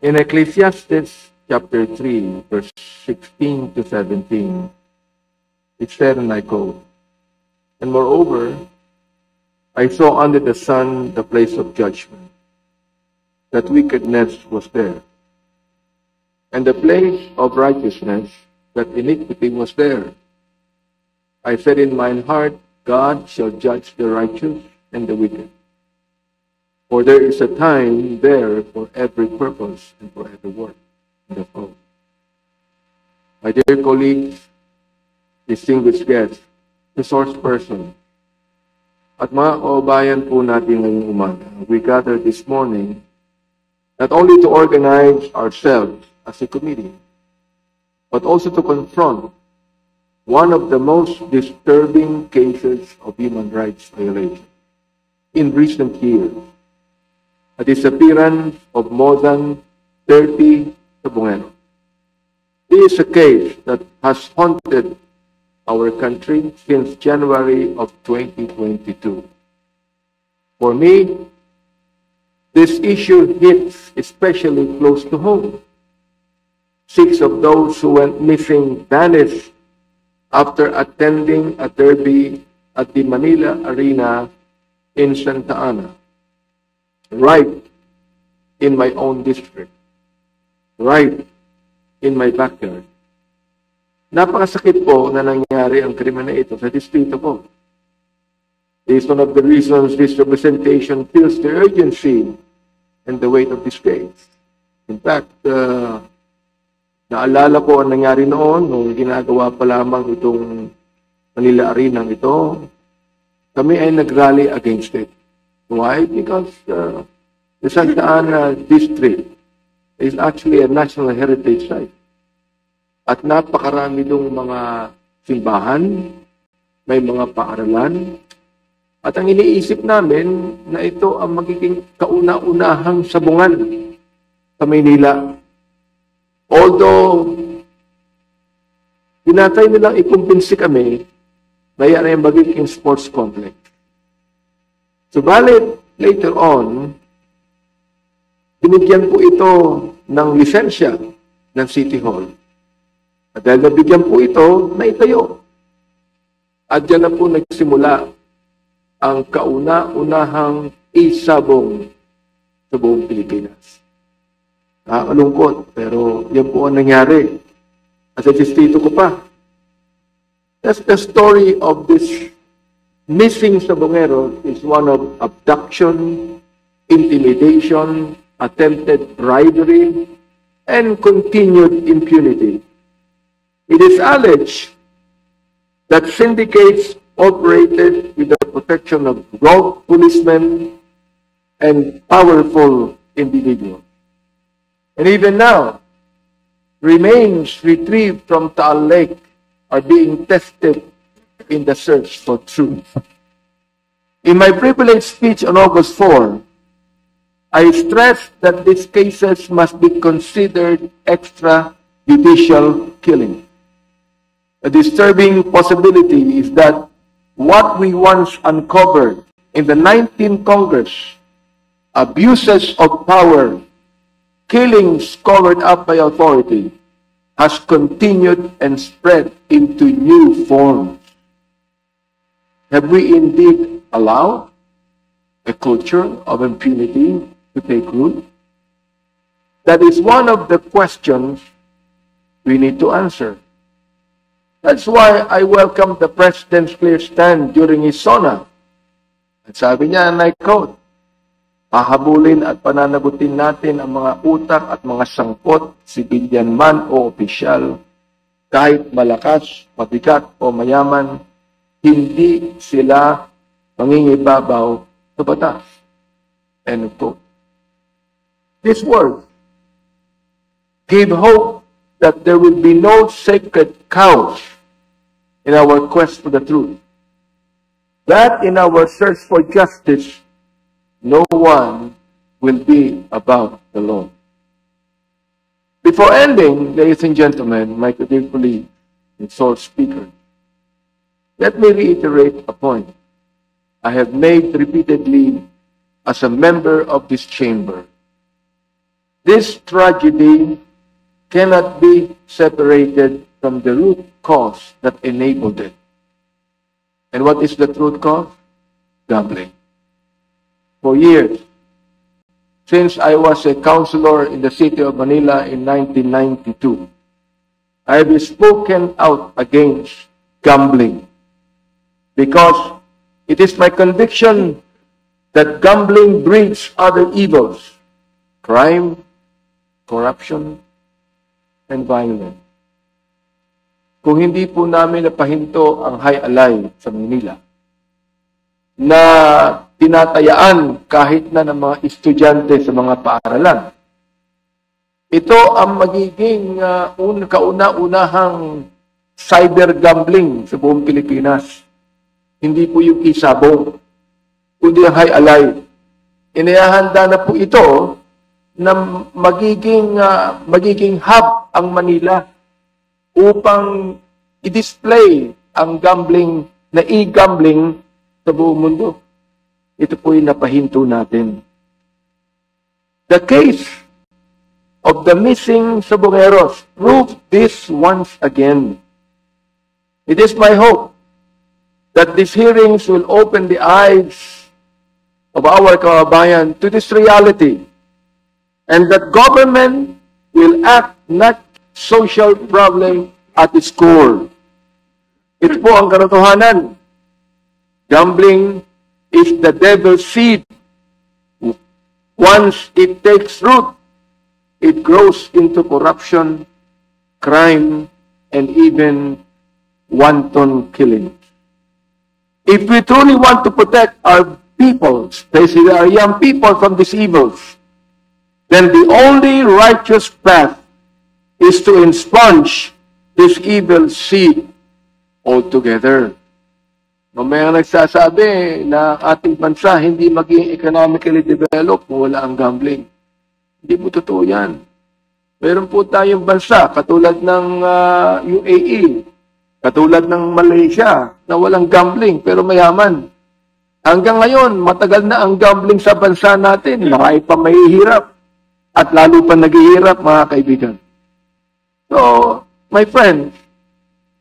In Ecclesiastes chapter 3, verse 16 to 17, it said, and I quote, "And moreover, I saw under the sun the place of judgment, that wickedness was there, and the place of righteousness, that iniquity was there. I said in mine heart, God shall judge the righteous and the wicked. For there is a time there for every purpose and for every work." And my dear colleagues, distinguished guests, resource person, at mga kabayan po natin ngayong umaga, we gather this morning not only to organize ourselves as a committee, but also to confront one of the most disturbing cases of human rights violation in recent years, a disappearance of more than 30 Sabongeros. This is a case that has haunted our country since January of 2022. For me, this issue hits especially close to home. 6 of those who went missing vanished after attending a derby at the Manila Arena in Santa Ana, right in my own district, right in my backyard. Napakasakit po na nangyari ang krimen na ito sa distrito ko. This is one of the reasons this representation feels the urgency and the weight of this case. In fact, naalala ko ang nangyari noon nung ginagawa pa lamang itong Manila Arena ito. Kami ay nag-rally against it. Why? Because the Santa Ana district is actually a national heritage site. At napakarami dong mga simbahan, may mga paaralan. At ang iniisip namin na ito ang magiging kauna-unahang sabungan sa Maynila. Although, pinatay nilang ikumpinsi kami na yan ay magiging sports complex. Subalit, later on, binigyan po ito ng lisensya ng City Hall. At dahil nabigyan po ito, naitayo. At dyan na po nagsimula ang kauna-unahang isabong sa buong Pilipinas. Nakakalungkot, pero yan po ang nangyari. At sa distrito ko pa. That's the story of this missing Sabongero is one of abduction, intimidation, attempted bribery, and continued impunity. It is alleged that syndicates operated with the protection of rogue policemen and powerful individuals. And even now, remains retrieved from Taal Lake are being tested in the search for truth. In my privileged speech on August 4, I stressed that these cases must be considered extrajudicial killing. A disturbing possibility is that what we once uncovered in the 19th Congress, abuses of power, killings covered up by authority, has continued and spread into new forms. Have we indeed allowed a culture of impunity to take root? That is one of the questions we need to answer. That's why I welcome the President's clear stand during his SONA. At sabi niya, and I quote, "Pahabulin at pananagutin natin ang mga utak at mga sangkot, sibilyan man o opisyal, kahit malakas, mabigat o mayaman, hindi sila mangingibabaw sa batas." End of quote. This word gave hope that there will be no sacred cows in our quest for the truth. That in our search for justice, no one will be above the law. Before ending, ladies and gentlemen, my dear colleagues and source speakers, let me reiterate a point I have made repeatedly as a member of this chamber. this tragedy cannot be separated from the root cause that enabled it. And what is the root cause? Gambling. For years, since I was a councilor in the city of Manila in 1992, I have spoken out against gambling because it is my conviction that gambling breeds other evils, crime, corruption, and violence. Kung hindi po namin napahinto ang high alay sa Manila, na tinatayaan kahit na ng mga estudyante sa mga paaralan, ito ang magiging kauna-unahang cyber gambling sa buong Pilipinas. Hindi po yung isabong, kundi ang high alay. Inihahanda na po ito na magiging hub ang Manila upang i-display ang gambling na e-gambling sa buong mundo. Ito po yung napahinto natin. The case of the missing Sabongeros proved this once again. It is my hope that these hearings will open the eyes of our kababayan to this reality and that government will act not social problem at its core. Ito po ang katotohanan. Gambling is the devil's seed. Once it takes root, it grows into corruption, crime, and even wanton killing. If we truly want to protect our people, especially our young people, from these evils, then the only righteous path is to expunge this evil seed altogether. May nagsasabi na ating bansa hindi maging economically developed kung wala ang gambling. Hindi po totoo yan. Meron po tayong bansa katulad ng UAE, katulad ng Malaysia na walang gambling pero mayaman. Hanggang ngayon, matagal na ang gambling sa bansa natin. Marami pa mahihirap at lalo pa naghihirap, mga kaibigan. So, my friends,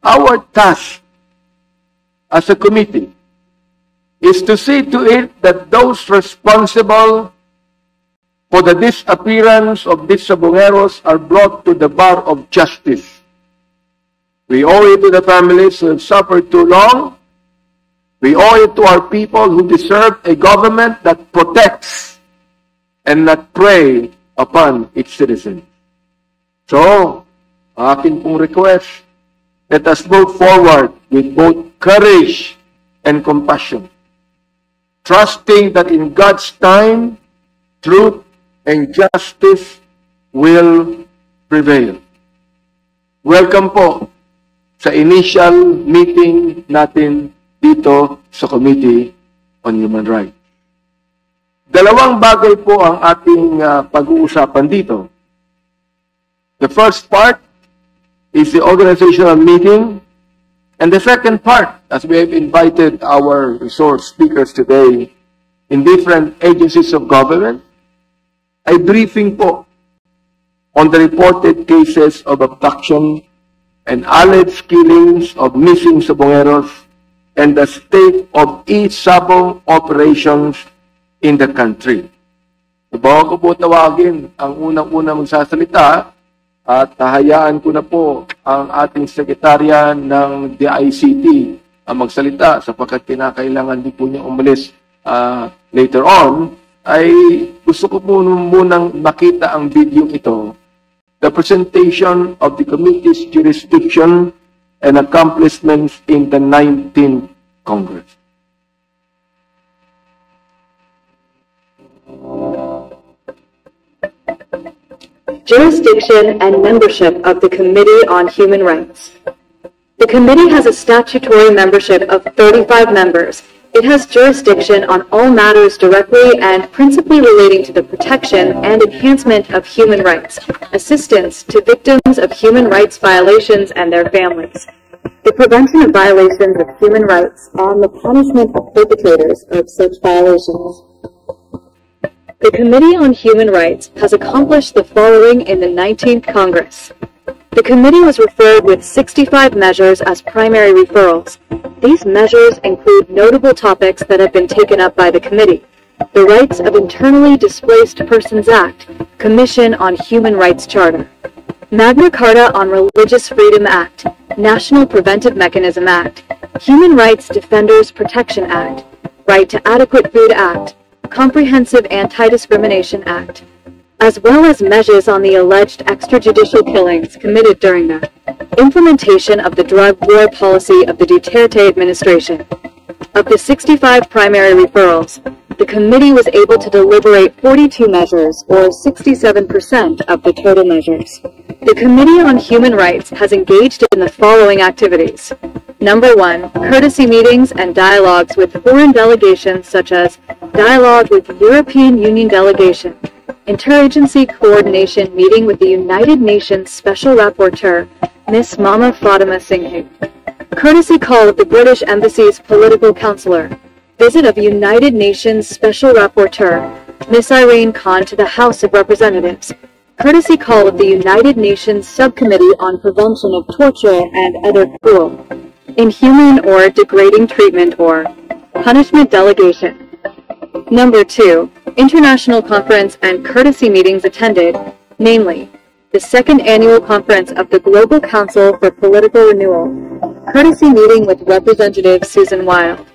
our task as a committee is to see to it that those responsible for the disappearance of these Sabongeros are brought to the bar of justice. We owe it to the families who have suffered too long. We owe it to our people who deserve a government that protects and not prey upon its citizens. So, akin pong request, let us move forward with both courage and compassion, trusting that in God's time, truth and justice will prevail. Welcome po sa initial meeting natin dito sa Committee on Human Rights. Dalawang bagay po ang ating pag-uusapan dito. The first part is the organizational meeting, and the second part, as we have invited our resource speakers today in different agencies of government, a briefing po on the reported cases of abduction and alleged killings of missing Sabongeros and the state of e-sabong operations in the country. Bago ko po tawagin ang unang-unang magsasalita at hayaan ko na po ang ating sekretarya ng DICT ang magsalita sapagkat kinakailangan din po niya umalis later on, ay gusto ko po munang makita ang video ito, the presentation of the committee's jurisdiction and accomplishments in the 19th Congress. Jurisdiction and membership of the Committee on Human Rights. The committee has a statutory membership of 35 members. It has jurisdiction on all matters directly and principally relating to the protection and enhancement of human rights, assistance to victims of human rights violations and their families, the prevention of violations of human rights, and the punishment of perpetrators of such violations. The Committee on Human Rights has accomplished the following in the 19th Congress. The committee was referred with 65 measures as primary referrals. These measures include notable topics that have been taken up by the committee: the Rights of Internally Displaced Persons Act, Commission on Human Rights Charter, Magna Carta on Religious Freedom Act, National Preventive Mechanism Act, Human Rights Defenders Protection Act, Right to Adequate Food Act, Comprehensive Anti-Discrimination Act, as well as measures on the alleged extrajudicial killings committed during the implementation of the drug war policy of the Duterte administration. Of the 65 primary referrals, the committee was able to deliberate 42 measures, or 67% of the total measures. The Committee on Human Rights has engaged in the following activities. Number 1, courtesy meetings and dialogues with foreign delegations, such as dialogue with European Union delegation, interagency coordination meeting with the United Nations Special Rapporteur, Ms. Mama Fatima Singh, courtesy call of the British Embassy's political counselor, visit of United Nations Special Rapporteur, Ms. Irene Khan to the House of Representatives, courtesy call of the United Nations Subcommittee on Prevention of Torture and Other Cruel, Inhuman or Degrading Treatment or Punishment Delegation. Number 2, international conference and courtesy meetings attended, namely, the Second Annual Conference of the Global Council for Political Renewal, courtesy meeting with Representative Susan Wild,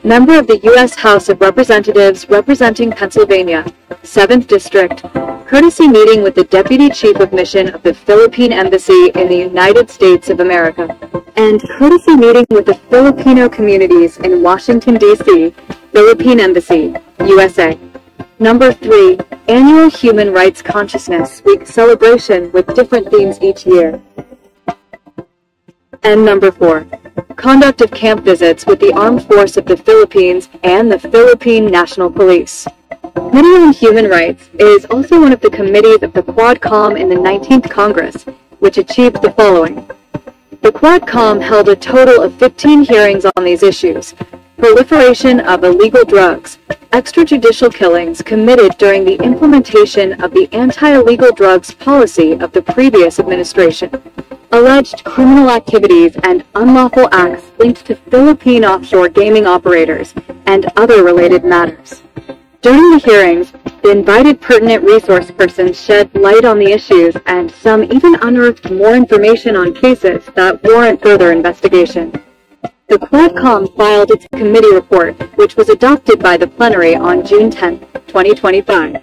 member of the U.S. House of Representatives representing Pennsylvania, 7th District, courtesy meeting with the Deputy Chief of Mission of the Philippine Embassy in the United States of America, and courtesy meeting with the Filipino communities in Washington, D.C., Philippine Embassy, USA. Number 3, Annual Human Rights Consciousness Week celebration with different themes each year. And number 4, conduct of camp visits with the Armed Force of the Philippines and the Philippine National Police. Committee on Human Rights is also one of the committees of the QuadCom in the 19th Congress, which achieved the following. The QuadCom held a total of 15 hearings on these issues: proliferation of illegal drugs, extrajudicial killings committed during the implementation of the anti-illegal drugs policy of the previous administration, alleged criminal activities and unlawful acts linked to Philippine offshore gaming operators, and other related matters. During the hearings, the invited pertinent resource persons shed light on the issues, and some even unearthed more information on cases that warrant further investigation. The QuadCom filed its committee report, which was adopted by the plenary on June 10, 2025.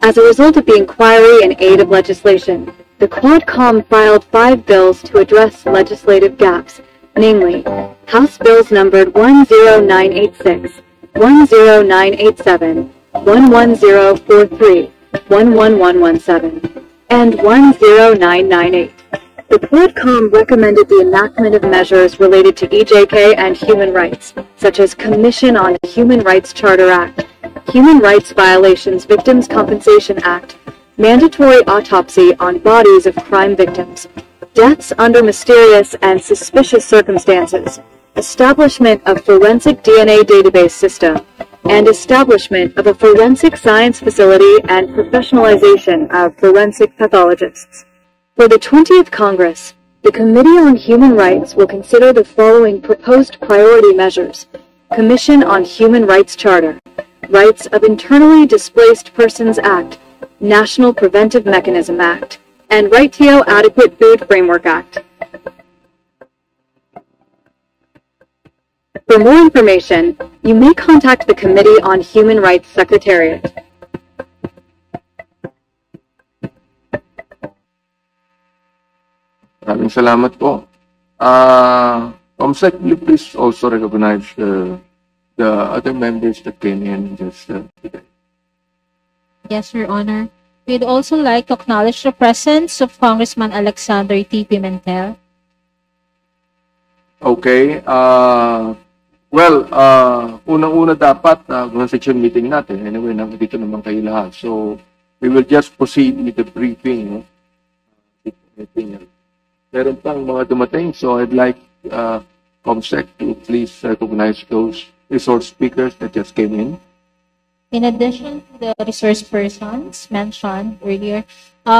As a result of the inquiry in aid of legislation, the QuadCom filed 5 bills to address legislative gaps, namely, House Bills numbered 10986, 10987, 11043, 11117, and 10998. The QuadCom recommended the enactment of measures related to EJK and human rights, such as Commission on Human Rights Charter Act, Human Rights Violations Victims Compensation Act, mandatory autopsy on bodies of crime victims, deaths under mysterious and suspicious circumstances, establishment of forensic DNA database system, and establishment of a forensic science facility and professionalization of forensic pathologists. For the 20th Congress, the Committee on Human Rights will consider the following proposed priority measures: Commission on Human Rights Charter, Rights of Internally Displaced Persons Act, National Preventive Mechanism Act, and Right to Adequate Food Framework Act. For more information, you may contact the Committee on Human Rights Secretariat. Maraming salamat po. Comsec, will you please also recognize the other members that came in just today? Yes, Your Honor. We'd also like to acknowledge the presence of Congressman Alexander T. Pimentel. Okay. Unang-una dapat section meeting natin. Anyway, nandito naman kayo lahat. So, we will just proceed with the briefing. Meron pang mga dumating, so I'd like Comsec to please recognize those resource speakers that just came in. In addition to the resource persons mentioned earlier, we